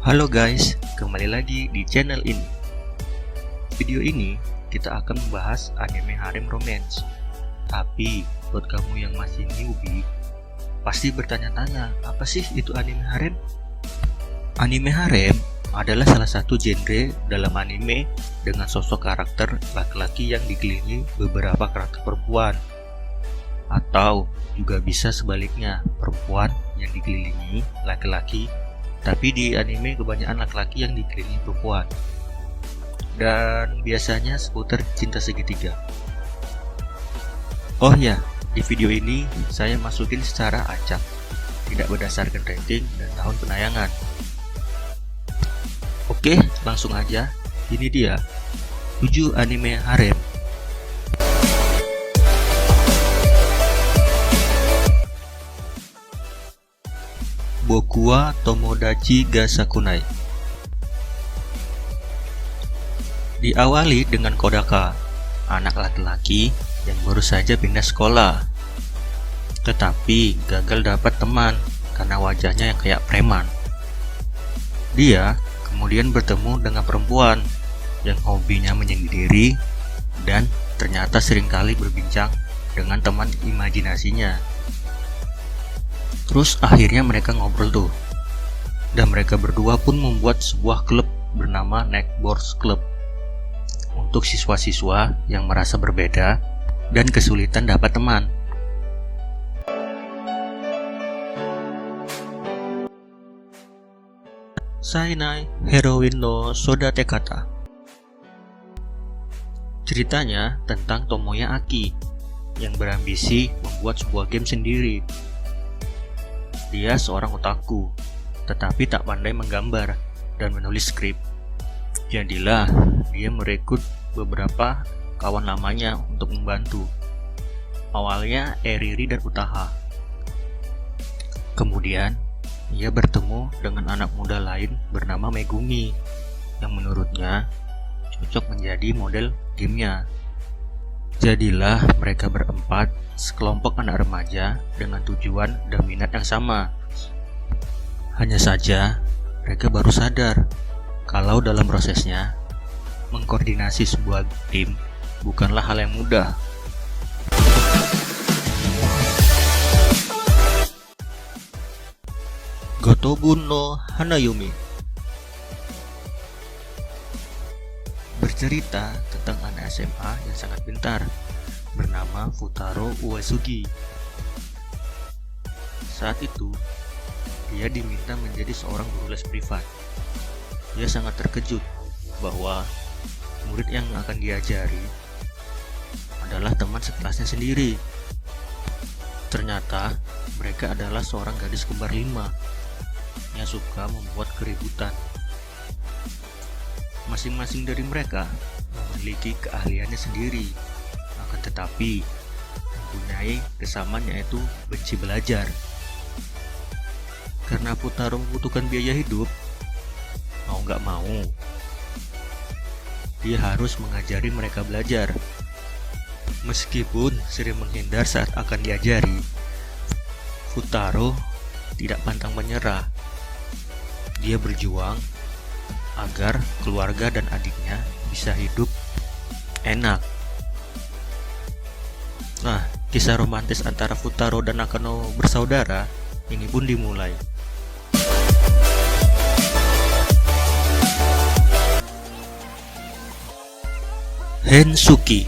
Halo guys, kembali lagi di channel ini. Video ini kita akan membahas anime harem romance. Tapi buat kamu yang masih newbie, pasti bertanya-tanya, apa sih itu anime harem? Anime harem adalah salah satu genre dalam anime dengan sosok karakter laki-laki yang dikelilingi beberapa karakter perempuan. Atau juga bisa sebaliknya, perempuan yang dikelilingi laki-laki, tapi di anime kebanyakan laki-laki yang dikelilingi perempuan. Dan biasanya seputar cinta segitiga. Oh ya, di video ini saya masukin secara acak, tidak berdasarkan rating dan tahun penayangan. Oke, langsung aja. Ini dia 7 anime harem. Boku wa Tomodachi ga Sakunai. Diawali dengan Kodaka, anak laki-laki yang baru saja pindah sekolah, tetapi gagal dapat teman karena wajahnya yang kayak preman. Dia kemudian bertemu dengan perempuan yang hobinya menyendiri dan ternyata seringkali berbincang dengan teman imajinasinya. Terus akhirnya mereka ngobrol tuh, dan mereka berdua pun membuat sebuah klub bernama Neckboards Club untuk siswa-siswa yang merasa berbeda dan kesulitan dapat teman. Sainai Heroine no Sodate Kata. Ceritanya tentang Tomoya Aki yang berambisi membuat sebuah game sendiri. Dia seorang otaku, tetapi tak pandai menggambar dan menulis skrip. Jadilah dia merekrut beberapa kawan lamanya untuk membantu. Awalnya Eriri dan Utaha. Kemudian ia bertemu dengan anak muda lain bernama Megumi yang menurutnya cocok menjadi model gamenya. Jadilah mereka berempat sekelompok anak remaja dengan tujuan dan minat yang sama. Hanya saja mereka baru sadar kalau dalam prosesnya mengkoordinasi sebuah tim bukanlah hal yang mudah. Gotobun no Hanayumi bercerita tentang anak SMA yang sangat pintar bernama Futaro Uesugi. Saat itu, dia diminta menjadi seorang guru les privat. Dia sangat terkejut bahwa murid yang akan diajari adalah teman sekelasnya sendiri. Ternyata mereka adalah seorang gadis kembar 5 yang suka membuat keributan. Masing-masing dari mereka memiliki keahliannya sendiri, akan tetapi mempunyai kesamaan yaitu benci belajar. Karena Futaro membutuhkan biaya hidup, mau gak mau, dia harus mengajari mereka belajar. Meskipun sering menghindar saat akan diajari, Futaro tidak pantang menyerah. Dia berjuang agar keluarga dan adiknya bisa hidup enak. Nah, kisah romantis antara Futaro dan Nakano bersaudara ini pun dimulai. Hensuki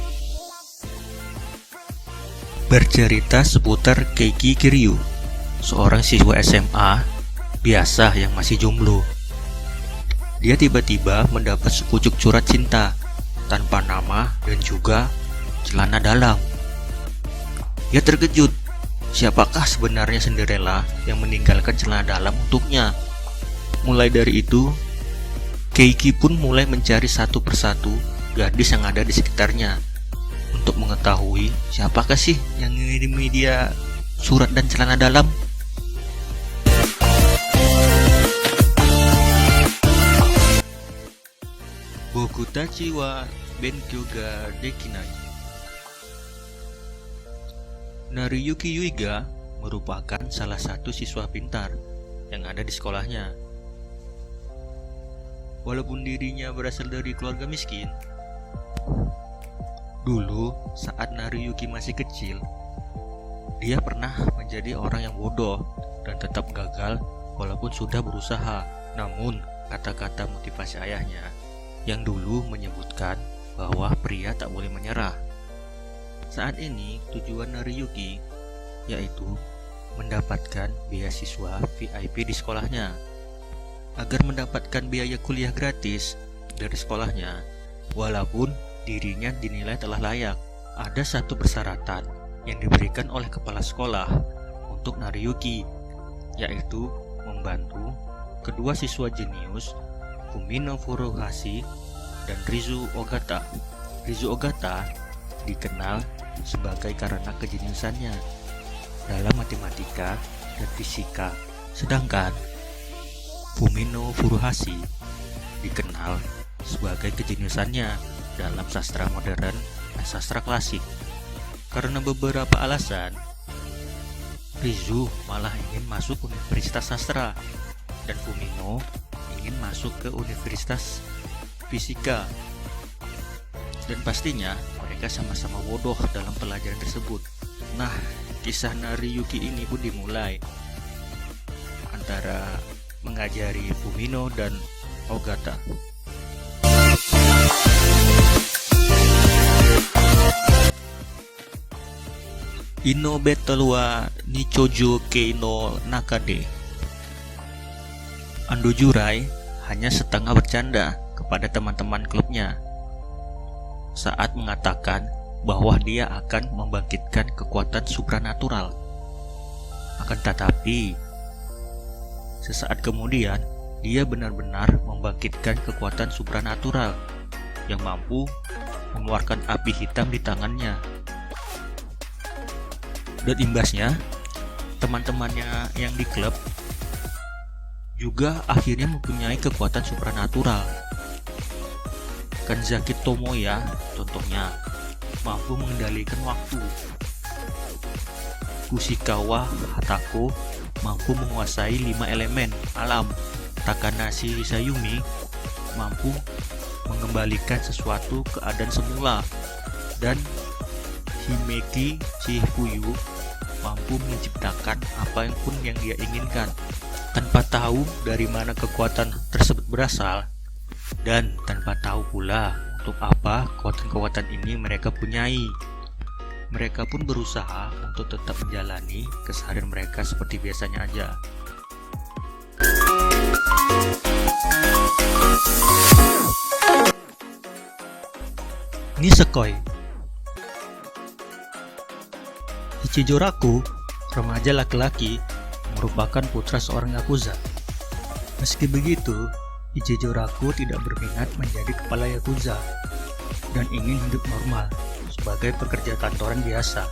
bercerita seputar Keiki Kiryu, seorang siswa SMA biasa yang masih jomblo. Dia tiba-tiba mendapat sepucuk surat cinta tanpa nama dan juga celana dalam. Dia terkejut, siapakah sebenarnya Cinderella yang meninggalkan celana dalam untuknya? Mulai dari itu, Keiki pun mulai mencari satu persatu gadis yang ada di sekitarnya untuk mengetahui siapakah sih yang mengirimi dia surat dan celana dalam. Bokutachi wa Benkyou ga Dekinai. Nariyuki Yuiga merupakan salah satu siswa pintar yang ada di sekolahnya. walaupun dirinya berasal dari keluarga miskin. Dulu, saat Nariyuki masih kecil, dia pernah menjadi orang yang bodoh dan tetap gagal walaupun sudah berusaha. Namun, kata-kata motivasi ayahnya yang dulu menyebutkan bahwa pria tak boleh menyerah. Saat ini, tujuan Nariyuki yaitu mendapatkan beasiswa VIP di sekolahnya. Agar mendapatkan biaya kuliah gratis dari sekolahnya, walaupun dirinya dinilai telah layak, ada satu persyaratan yang diberikan oleh kepala sekolah untuk Nariyuki, yaitu membantu kedua siswa jenius Fumino Furuhashi dan Rizu Ogata. Rizu Ogata dikenal sebagai karena kejeniusannya dalam matematika dan fisika, sedangkan Fumino Furuhashi dikenal sebagai kejeniusannya dalam sastra modern dan sastra klasik. Karena beberapa alasan, Rizu malah ingin masuk Universitas Sastra dan Fumino ingin masuk ke Universitas Fisika. Dan pastinya mereka sama-sama bodoh dalam pelajaran tersebut. Nah, kisah Nariyuki ini pun dimulai antara mengajari Fumino dan Ogata. Ino Battle wa Nichoujo Kei no Nakade. Ando Jurai hanya setengah bercanda kepada teman-teman klubnya saat mengatakan bahwa dia akan membangkitkan kekuatan supranatural. Akan tetapi, sesaat kemudian, dia benar-benar membangkitkan kekuatan supranatural yang mampu mengeluarkan api hitam di tangannya. Dan imbasnya, teman-temannya yang di klub juga akhirnya mempunyai kekuatan supranatural. Kanzaki Tomoya, contohnya, mampu mengendalikan waktu. Kushikawa Hatako mampu menguasai 5 elemen alam. Takanashi Sayumi mampu mengembalikan sesuatu keadaan semula, dan Himeki Chifuyu mampu menciptakan apa yang pun yang dia inginkan tanpa tahu dari mana kekuatan tersebut berasal, dan tanpa tahu pula untuk apa kekuatan-kekuatan ini mereka punyai. Mereka pun berusaha untuk tetap menjalani keseharian mereka seperti biasanya aja. Nisekoi. Ichijoraku, remaja laki-laki, merupakan putra seorang yakuza. Meski begitu, Ichijoraku tidak berminat menjadi kepala yakuza dan ingin hidup normal sebagai pekerja kantoran biasa.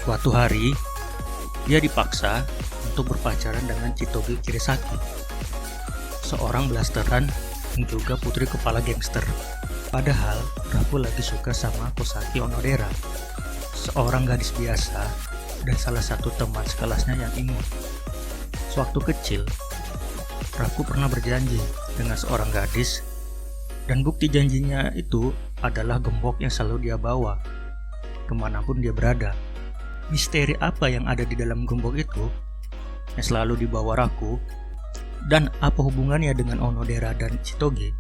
Suatu hari, dia dipaksa untuk berpacaran dengan Chitoge Kirisaki, seorang blasteran yang juga putri kepala gangster. Padahal, Raku lagi suka sama Kosaki Onodera, seorang gadis biasa dan salah satu teman sekelasnya yang imut. Sewaktu kecil, Raku pernah berjanji dengan seorang gadis, dan bukti janjinya itu adalah gembok yang selalu dia bawa kemanapun dia berada. Misteri apa yang ada di dalam gembok itu yang selalu dibawa Raku, dan apa hubungannya dengan Onodera dan Chitoge?